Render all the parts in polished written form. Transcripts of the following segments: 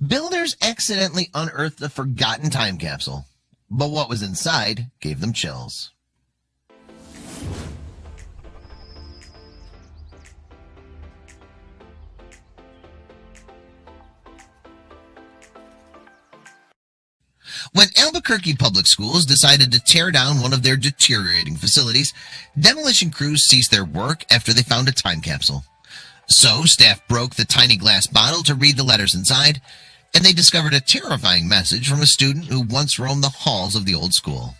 Builders accidentally unearthed a forgotten time capsule, but what was inside gave them chills. When Albuquerque Public Schools decided to tear down one of their deteriorating facilities, demolition crews ceased their work after they found a time capsule. So, staff broke the tiny glass bottle to read the letters inside, and they discovered a terrifying message from a student who once roamed the halls of the old school.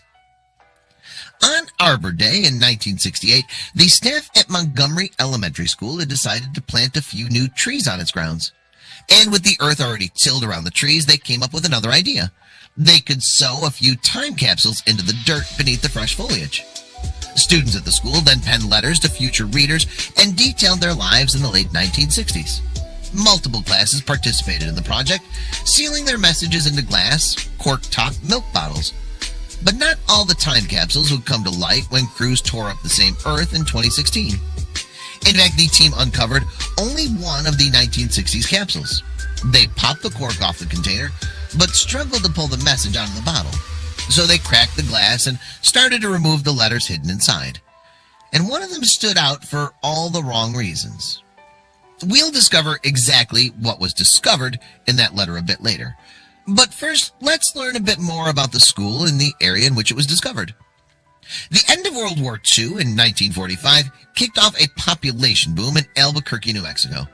On Arbor Day in 1968, the staff at Montgomery Elementary School had decided to plant a few new trees on its grounds. And with the earth already tilled around the trees, they came up with another idea. They could sow a few time capsules into the dirt beneath the fresh foliage. Students at the school then penned letters to future readers and detailed their lives in the late 1960s. Multiple classes participated in the project, sealing their messages into glass, cork-topped milk bottles. But not all the time capsules would come to light when crews tore up the same earth in 2016. In fact, the team uncovered only one of the 1960s capsules. They popped the cork off the container, but struggled to pull the message out of the bottle. So they cracked the glass and started to remove the letters hidden inside. And one of them stood out for all the wrong reasons. We'll discover exactly what was discovered in that letter a bit later. But first, let's learn a bit more about the school and the area in which it was discovered. The end of World War II in 1945 kicked off a population boom in Albuquerque, New Mexico.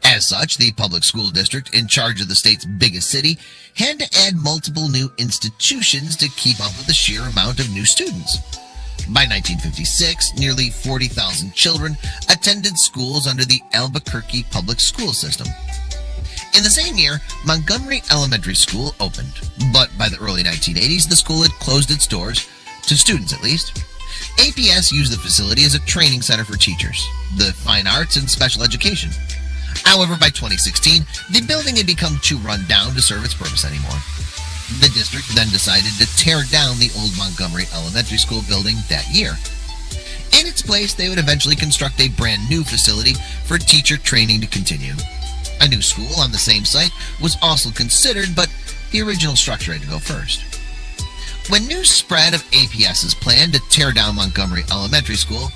As such, the public school district in charge of the state's biggest city had to add multiple new institutions to keep up with the sheer amount of new students. By 1956, nearly 40,000 children attended schools under the Albuquerque Public School system. In the same year, Montgomery Elementary School opened, but by the early 1980s, the school had closed its doors, to students at least. APS used the facility as a training center for teachers, the fine arts, and special education. However, by 2016, the building had become too run down to serve its purpose anymore. The district then decided to tear down the old Montgomery Elementary School building that year. In its place, they would eventually construct a brand new facility for teacher training to continue. A new school on the same site was also considered, but the original structure had to go first. When news spread of APS's plan to tear down Montgomery Elementary School,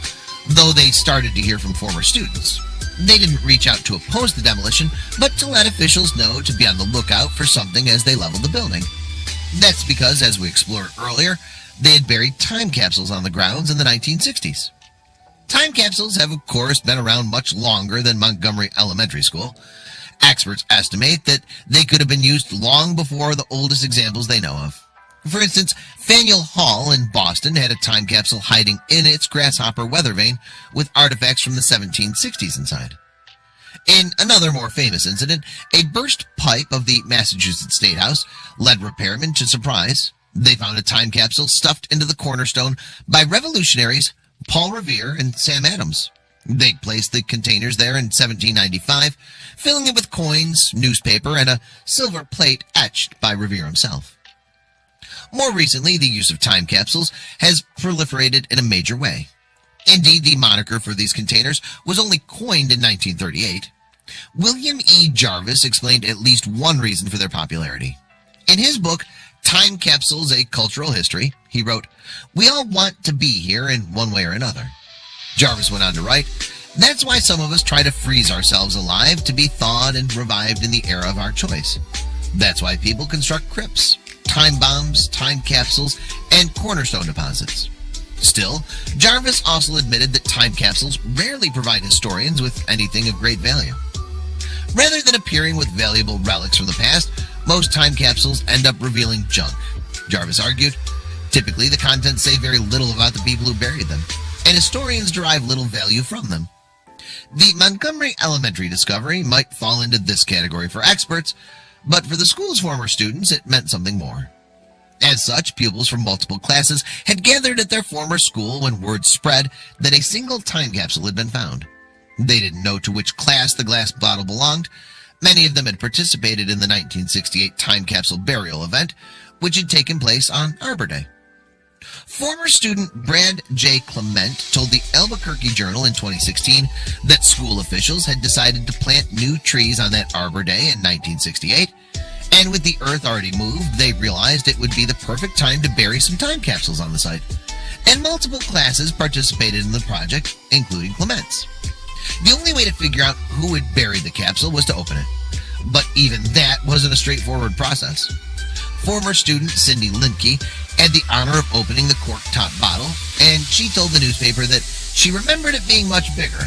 though they started to hear from former students, they didn't reach out to oppose the demolition, but to let officials know to be on the lookout for something as they leveled the building. That's because, as we explored earlier, they had buried time capsules on the grounds in the 1960s. Time capsules have, of course, been around much longer than Montgomery Elementary School. Experts estimate that they could have been used long before the oldest examples they know of. For instance, Faneuil Hall in Boston had a time capsule hiding in its grasshopper weather vane with artifacts from the 1760s inside. In another more famous incident, a burst pipe of the Massachusetts State House led repairmen to surprise. They found a time capsule stuffed into the cornerstone by revolutionaries Paul Revere and Sam Adams. They placed the containers there in 1795, filling it with coins, newspaper, and a silver plate etched by Revere himself. More recently, the use of time capsules has proliferated in a major way. Indeed, the moniker for these containers was only coined in 1938. William E. Jarvis explained at least one reason for their popularity. In his book, Time Capsules, A Cultural History, he wrote, "We all want to be here in one way or another." Jarvis went on to write, "That's why some of us try to freeze ourselves alive to be thawed and revived in the era of our choice. That's why people construct crypts, time bombs, time capsules, and cornerstone deposits." Still, Jarvis also admitted that time capsules rarely provide historians with anything of great value. Rather than appearing with valuable relics from the past, most time capsules end up revealing junk. Jarvis argued, typically the contents say very little about the people who buried them, and historians derive little value from them. The Montgomery Elementary discovery might fall into this category for experts, but for the school's former students, it meant something more. As such, pupils from multiple classes had gathered at their former school when word spread that a single time capsule had been found. They didn't know to which class the glass bottle belonged. Many of them had participated in the 1968 time capsule burial event, which had taken place on Arbor Day. Former student Brad J. Clement told the Albuquerque Journal in 2016 that school officials had decided to plant new trees on that Arbor Day in 1968, And with the earth already moved, they realized it would be the perfect time to bury some time capsules on the site. And multiple classes participated in the project, including Clement's. The only way to figure out who had buried the capsule was to open it. But even that wasn't a straightforward process. Former student Cindy Lindke had the honor of opening the cork-top bottle, and she told the newspaper that she remembered it being much bigger.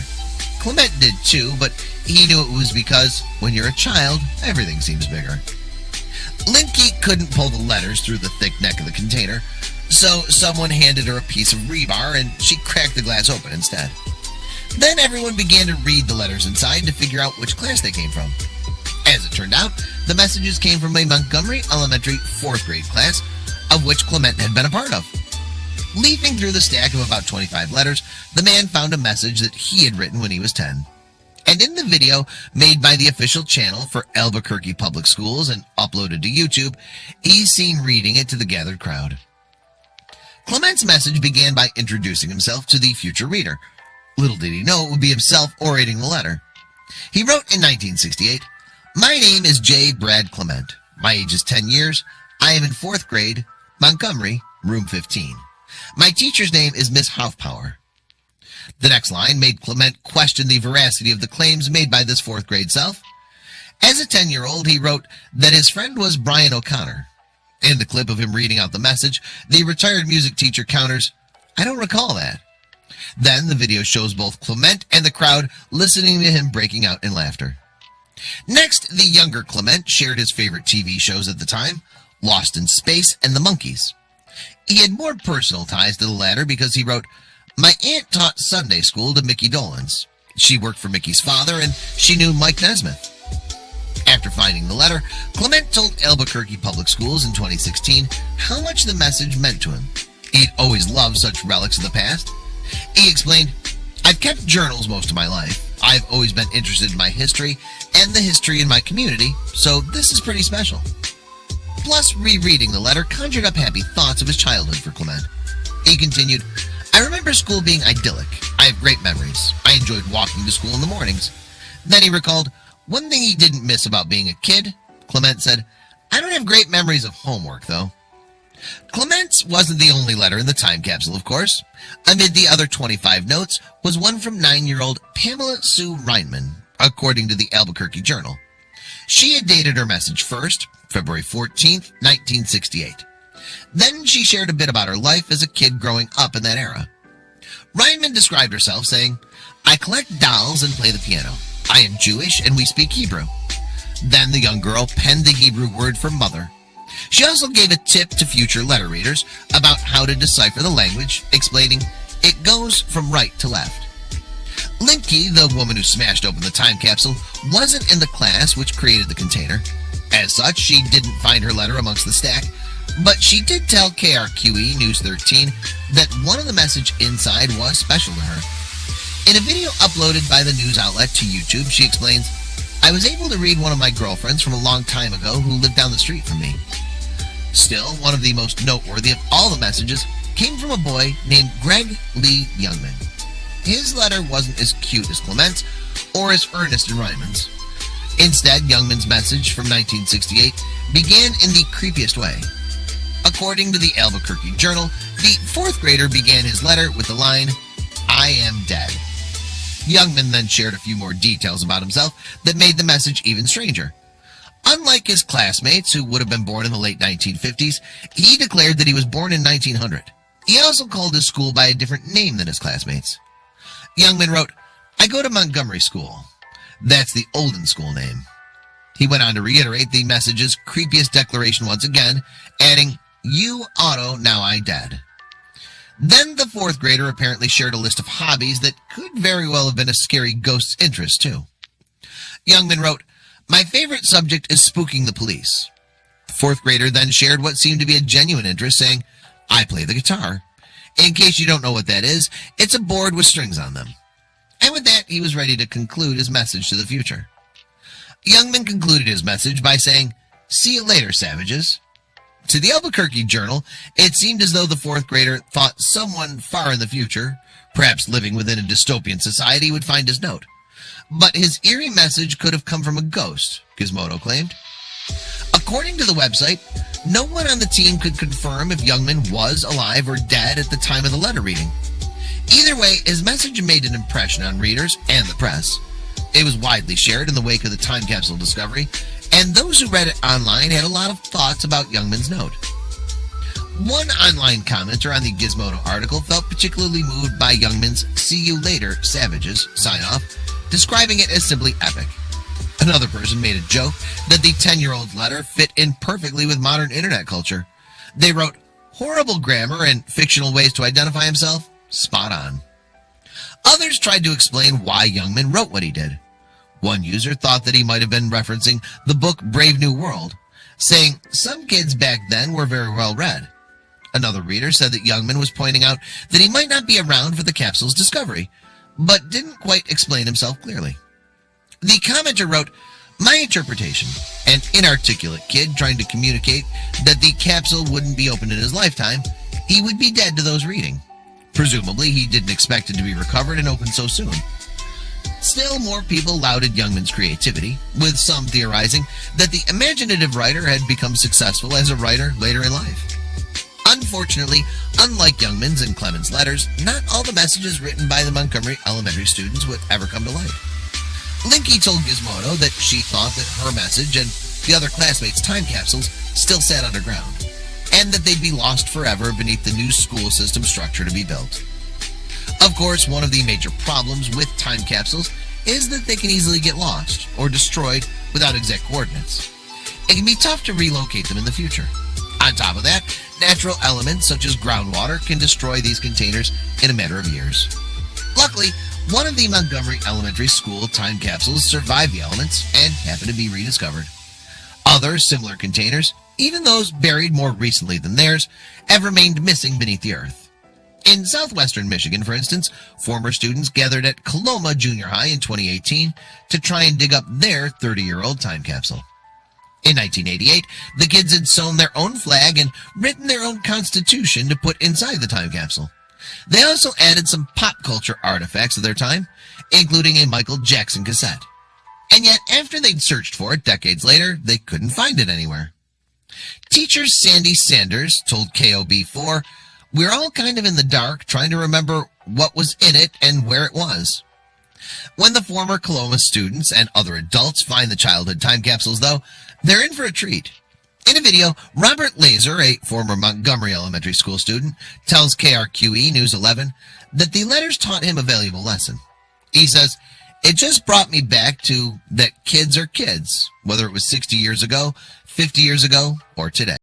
Clement did too, but he knew it was because when you're a child, everything seems bigger. Lindke couldn't pull the letters through the thick neck of the container, so someone handed her a piece of rebar and she cracked the glass open instead. Then everyone began to read the letters inside to figure out which class they came from. As it turned out, the messages came from a Montgomery Elementary 4th grade class, of which Clement had been a part of. Leafing through the stack of about 25 letters, the man found a message that he had written when he was 10. And in the video made by the official channel for Albuquerque Public Schools and uploaded to YouTube, he's seen reading it to the gathered crowd. Clement's message began by introducing himself to the future reader. Little did he know it would be himself orating the letter. He wrote in 1968, "My name is J. Brad Clement. My age is 10 years. I am in 4th grade, Montgomery, room 15. My teacher's name is Miss Hoffpower." The next line made Clement question the veracity of the claims made by this 4th grade self. As a 10-year-old, he wrote that his friend was Brian O'Connor. In the clip of him reading out the message, the retired music teacher counters, "I don't recall that." Then the video shows both Clement and the crowd listening to him breaking out in laughter. Next, the younger Clement shared his favorite TV shows at the time, Lost in Space and The Monkees. He had more personal ties to the latter because he wrote, "My aunt taught Sunday school to Mickey Dolenz. She worked for Mickey's father and she knew Mike Nesmith." After finding the letter, Clement told Albuquerque Public Schools in 2016 how much the message meant to him. He'd always loved such relics of the past. He explained, "I've kept journals most of my life. I've always been interested in my history and the history in my community, so this is pretty special." Plus, rereading the letter conjured up happy thoughts of his childhood for Clement. He continued, "I remember school being idyllic. I have great memories. I enjoyed walking to school in the mornings." Then he recalled, one thing he didn't miss about being a kid. Clement said, "I don't have great memories of homework, though." Clement's wasn't the only letter in the time capsule, of course. Amid the other 25 notes was one from 9-year-old Pamela Sue Reinman, according to the Albuquerque Journal. She had dated her message first, February 14th, 1968. Then she shared a bit about her life as a kid growing up in that era. Reinman described herself saying, "I collect dolls and play the piano. I am Jewish and we speak Hebrew." Then the young girl penned the Hebrew word for mother. She also gave a tip to future letter readers about how to decipher the language, explaining, "It goes from right to left." Lindke, the woman who smashed open the time capsule, wasn't in the class which created the container. As such, she didn't find her letter amongst the stack, but she did tell KRQE News 13 that one of the message inside was special to her. In a video uploaded by the news outlet to YouTube, she explains, "I was able to read one of my girlfriends from a long time ago who lived down the street from me." Still, one of the most noteworthy of all the messages came from a boy named Greg Lee Youngman. His letter wasn't as cute as Clement's or as earnest as Ryman's. Instead, Youngman's message from 1968 began in the creepiest way. According to the Albuquerque Journal, the 4th grader began his letter with the line, "I am dead." Youngman then shared a few more details about himself that made the message even stranger. Unlike his classmates who would have been born in the late 1950s, he declared that he was born in 1900. He also called his school by a different name than his classmates. Youngman wrote, "I go to Montgomery School. That's the olden school name." He went on to reiterate the message's creepiest declaration once again, adding, "You auto, now I dead." Then the 4th grader apparently shared a list of hobbies that could very well have been a scary ghost's interest, too. Youngman wrote, "My favorite subject is spooking the police." The 4th grader then shared what seemed to be a genuine interest, saying, "I play the guitar. In case you don't know what that is, it's a board with strings on them." And with that, he was ready to conclude his message to the future. Youngman concluded his message by saying, "See you later, savages." To the Albuquerque Journal, it seemed as though the 4th grader thought someone far in the future, perhaps living within a dystopian society, would find his note. But his eerie message could have come from a ghost, Gizmodo claimed. According to the website, no one on the team could confirm if Youngman was alive or dead at the time of the letter reading. Either way, his message made an impression on readers and the press. It was widely shared in the wake of the time capsule discovery, and those who read it online had a lot of thoughts about Youngman's note. One online commenter on the Gizmodo article felt particularly moved by Youngman's "See you later, savages" sign-off, describing it as simply epic. Another person made a joke that the 10-year-old's letter fit in perfectly with modern internet culture. They wrote, "Horrible grammar and fictional ways to identify himself? Spot on." Others tried to explain why Youngman wrote what he did. One user thought that he might have been referencing the book Brave New World, saying some kids back then were very well read. Another reader said that Youngman was pointing out that he might not be around for the capsule's discovery, but didn't quite explain himself clearly. The commenter wrote, "My interpretation, an inarticulate kid trying to communicate that the capsule wouldn't be opened in his lifetime, he would be dead to those reading. Presumably, he didn't expect it to be recovered and opened so soon." Still, more people lauded Youngman's creativity, with some theorizing that the imaginative writer had become successful as a writer later in life. Unfortunately, unlike Youngman's and Clement's letters, not all the messages written by the Montgomery Elementary students would ever come to light. Linky told Gizmodo that she thought that her message and the other classmates' time capsules still sat underground, and that they'd be lost forever beneath the new school system structure to be built. Of course, one of the major problems with time capsules is that they can easily get lost or destroyed without exact coordinates. It can be tough to relocate them in the future. On top of that, natural elements such as groundwater can destroy these containers in a matter of years. Luckily, one of the Montgomery Elementary School time capsules survived the elements and happened to be rediscovered. Other similar containers, even those buried more recently than theirs, have remained missing beneath the earth. In southwestern Michigan, for instance, former students gathered at Coloma Junior High in 2018 to try and dig up their 30-year-old time capsule. In 1988, the kids had sewn their own flag and written their own constitution to put inside the time capsule. They also added some pop culture artifacts of their time, including a Michael Jackson cassette. And yet, after they'd searched for it decades later, they couldn't find it anywhere. Teacher Sandy Sanders told KOB4, "We're all kind of in the dark trying to remember what was in it and where it was." When the former Coloma students and other adults find the childhood time capsules, though, they're in for a treat. In a video, Robert Laser, a former Montgomery Elementary School student, tells KRQE News 11 that the letters taught him a valuable lesson. He says, "It just brought me back to that kids are kids, whether it was 60 years ago, 50 years ago, or today."